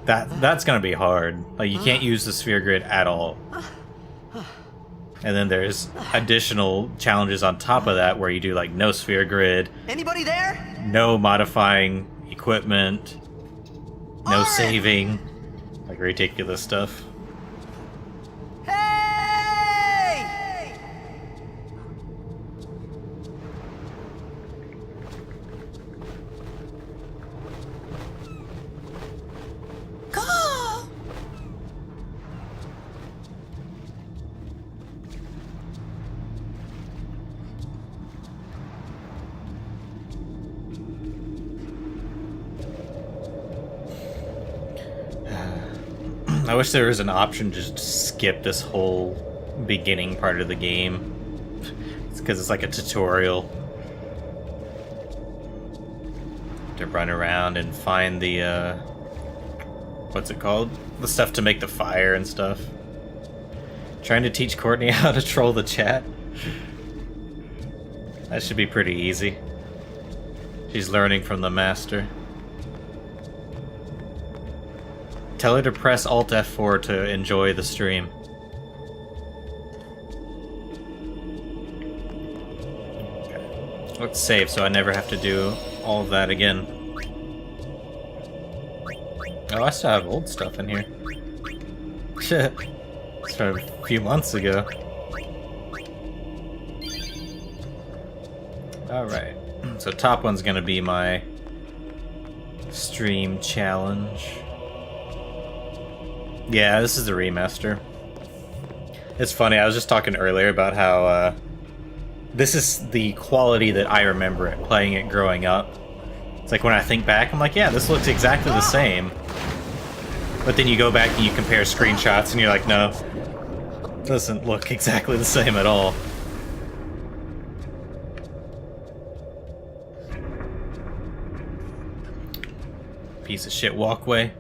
That's gonna be hard. Like, you can't use the sphere grid at all. And then there's additional challenges on top of that where you do like no sphere grid, Anybody there? no modifying equipment, no Alright. saving, like ridiculous stuff. Hey! Go! I wish there was an option to just skip this whole beginning part of the game. It's because it's like a tutorial. To run around and find the, what's it called? The stuff to make the fire and stuff. Trying to teach Courtney how to troll the chat. That should be pretty easy. She's learning from the master. Tell her to press Alt F4 to enjoy the stream. Okay. Let's save so I never have to do all of that again. Oh, I still have old stuff in here. Shit. It's from a few months ago. Alright. So top one's gonna be my stream challenge. Yeah, this is the remaster. It's funny, I was just talking earlier about how this is the quality that I remember it, playing it growing up. It's like when I think back, I'm like, yeah, this looks exactly the same. But then you go back and you compare screenshots and you're like, no, it doesn't look exactly the same at all. Piece of shit walkway.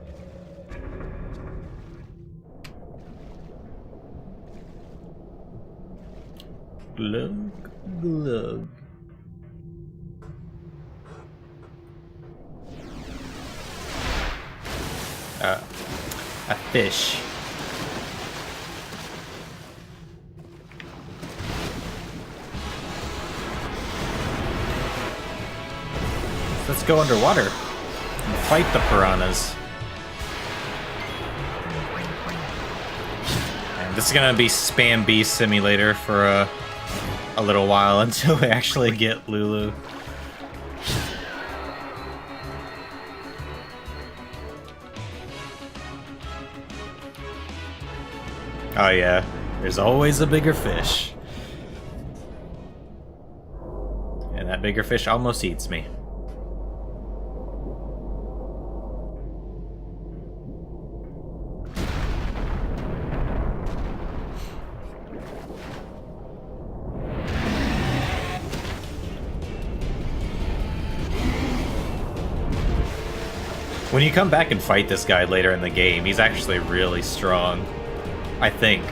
Glug, glug. A fish. Let's go underwater and fight the piranhas. And this is gonna be Spam Beast Simulator for a little while until we actually get Lulu. Oh yeah, there's always a bigger fish. And that bigger fish almost eats me. When you come back and fight this guy later in the game, he's actually really strong. I think.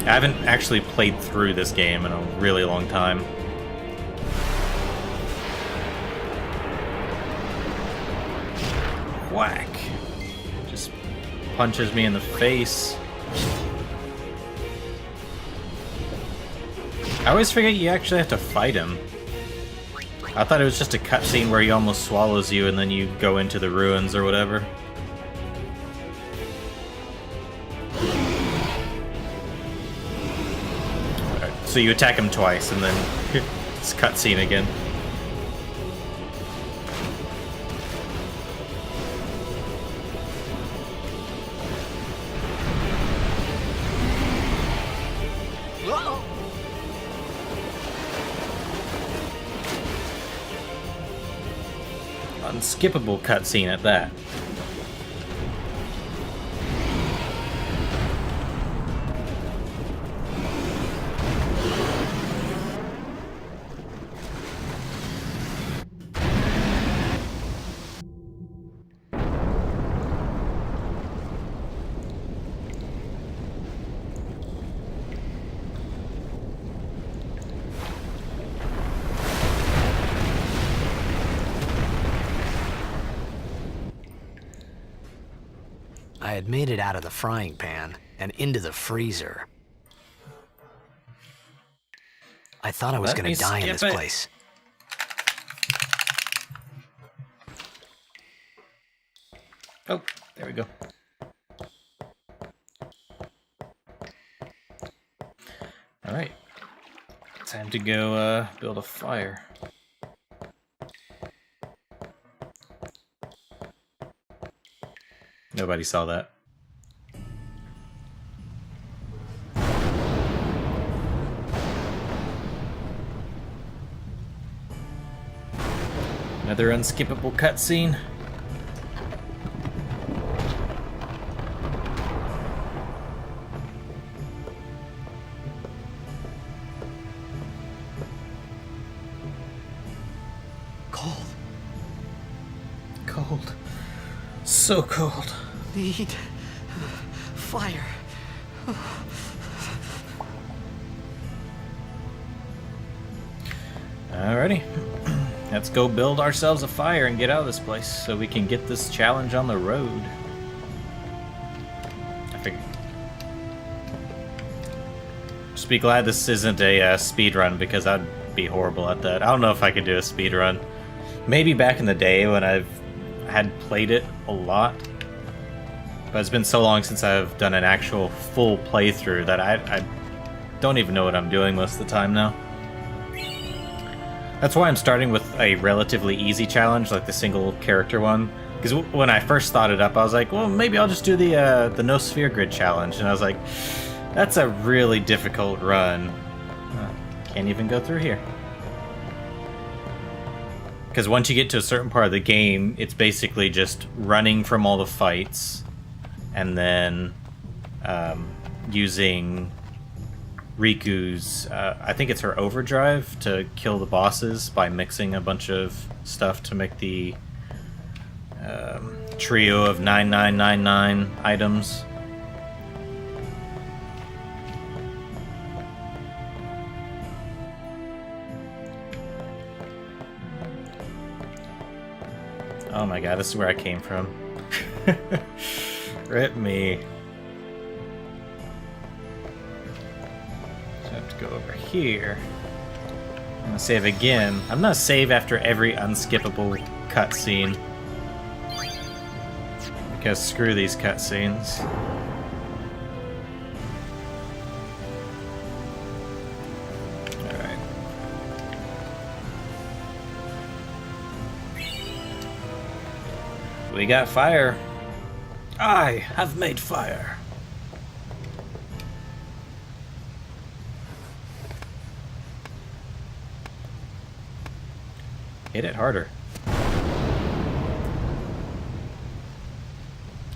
I haven't actually played through this game in a really long time. Whack. Just punches me in the face. I always forget you actually have to fight him. I thought it was just a cutscene where he almost swallows you and then you go into the ruins or whatever. So you attack him twice, and then it's cutscene again. Uh-oh. Unskippable cutscene at that. I had made it out of the frying pan and into the freezer. I thought I was Let gonna me die in this skip it. place. Oh, there we go. Alright. Time to go build a fire. Nobody saw that. Another unskippable cutscene. Cold. Cold. So cold. Need fire. Alrighty. Let's go build ourselves a fire and get out of this place so we can get this challenge on the road. I figured. Just be glad this isn't a speed run, because I'd be horrible at that. I don't know if I could do a speed run. Maybe back in the day when I had played it a lot. But it's been so long since I've done an actual full playthrough that I don't even know what I'm doing most of the time now. That's why I'm starting with a relatively easy challenge, like the single character one. Because when I first thought it up, I was like, well, maybe I'll just do the no sphere grid challenge. And I was like, that's a really difficult run. Can't even go through here. Because once you get to a certain part of the game, it's basically just running from all the fights and then using Riku's, I think it's her overdrive, to kill the bosses by mixing a bunch of stuff to make the trio of 9999 items. Oh my god, this is where I came from. Rip me. So I have to go over here. I'm gonna save again. I'm gonna save after every unskippable cutscene. Because screw these cutscenes. Alright. We got fire. I have made fire. Hit it harder.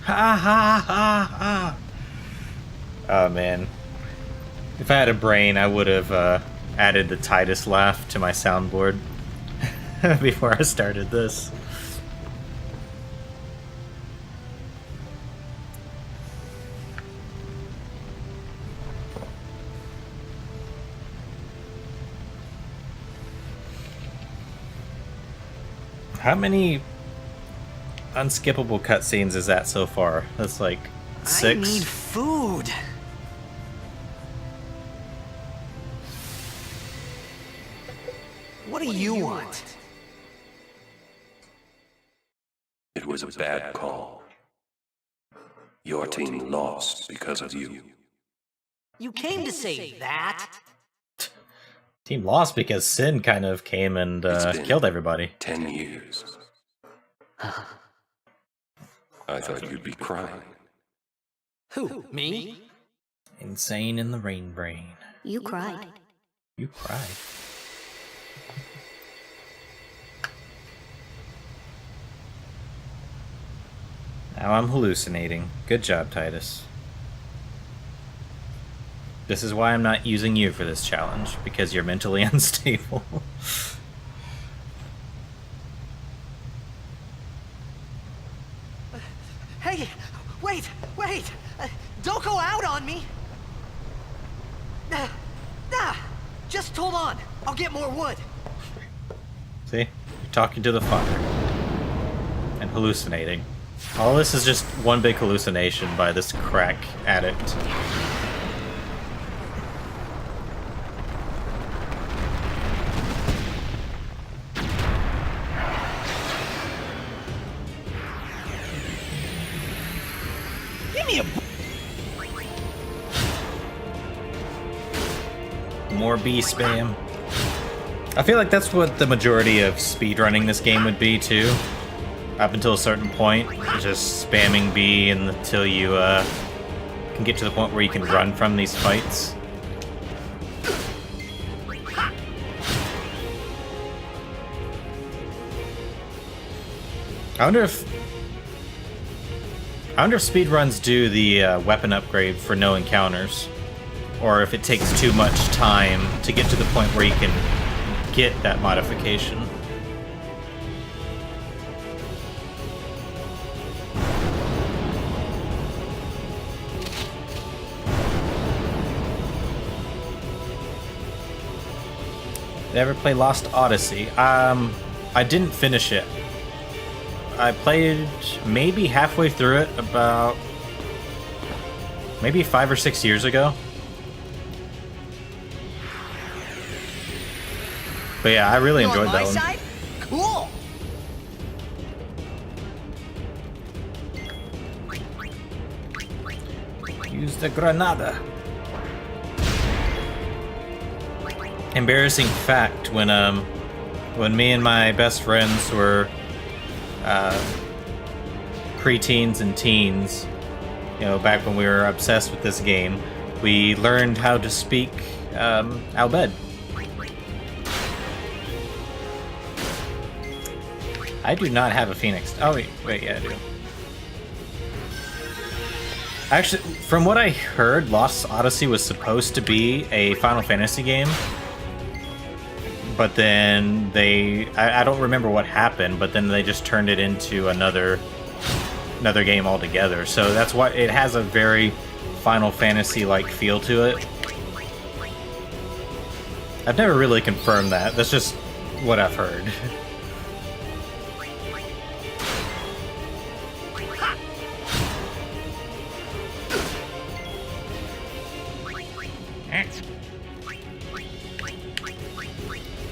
Ha ha ha ha. Oh man. If I had a brain, I would have added the Titus laugh to my soundboard before I started this. How many unskippable cutscenes is that so far? That's like 6. I need food. What do you want? It was a bad call. Your team lost because of you. You came to say that? Team lost because Sin kind of came and It's been killed everybody. 10 years. I thought you'd be crying. Who? Me? Insane in the rain brain. You cried. You cried. Now I'm hallucinating. Good job, Titus. This is why I'm not using you for this challenge, because you're mentally unstable. Hey, wait! Don't go out on me! Just hold on. I'll get more wood. See? You're talking to the fire. And hallucinating. All this is just one big hallucination by this crack addict. Give me a. More B spam. I feel like that's what the majority of speedrunning this game would be too. Up until a certain point, just spamming B until you can get to the point where you can run from these fights. I wonder if speedruns do the weapon upgrade for no encounters, or if it takes too much time to get to the point where you can get that modification. Did I ever play Lost Odyssey? I didn't finish it. I played maybe halfway through it about maybe 5 or 6 years ago. But yeah, I really enjoyed that one. Side? Cool. Use the Granada. Embarrassing fact, when me and my best friends were pre-teens and teens, you know, back when we were obsessed with this game, we learned how to speak Albed. I do not have a Phoenix. Oh wait, yeah, I do. Actually, from what I heard, Lost Odyssey was supposed to be a Final Fantasy game. But then I don't remember what happened, but then they just turned it into another game altogether. So that's why it has a very Final Fantasy-like feel to it. I've never really confirmed that. That's just what I've heard.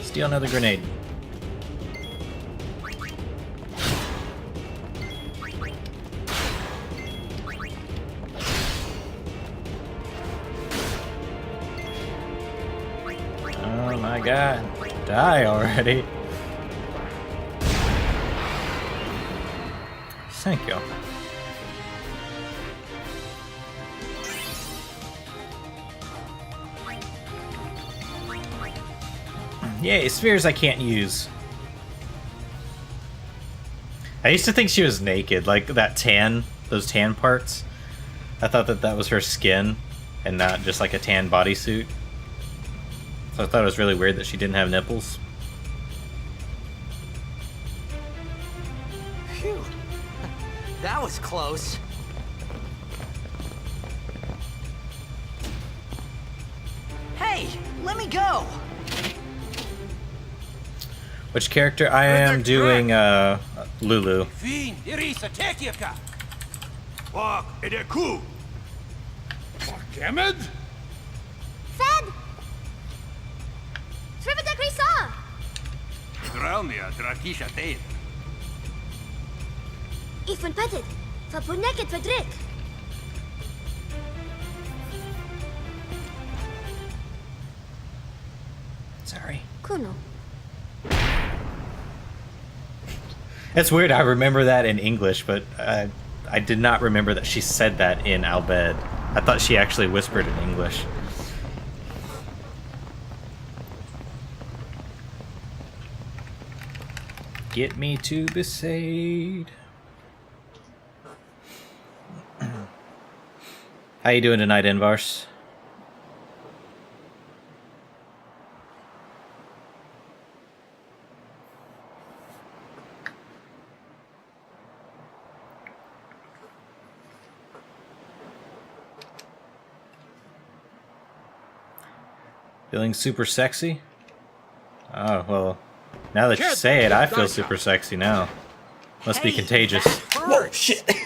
Steal another grenade. Oh my god. Die already. Thank you. Yay, spheres I can't use. I used to think she was naked, like that tan, those tan parts. I thought that was her skin and not just like a tan bodysuit. So I thought it was really weird that she didn't have nipples. Phew. That was close. Hey, let me go. Which character? I am doing Lulu. Fed! Srivida Grisa! Ifun Petit, Fapuneket Fedrik. Sorry. Kuno. It's weird, I remember that in English, but I did not remember that she said that in Albed. I thought she actually whispered in English. Get me to Besaid. How you doing tonight, Invars? Feeling super sexy? Oh, well, now that you say it, I feel super sexy now. Must be contagious. For hurts. shit.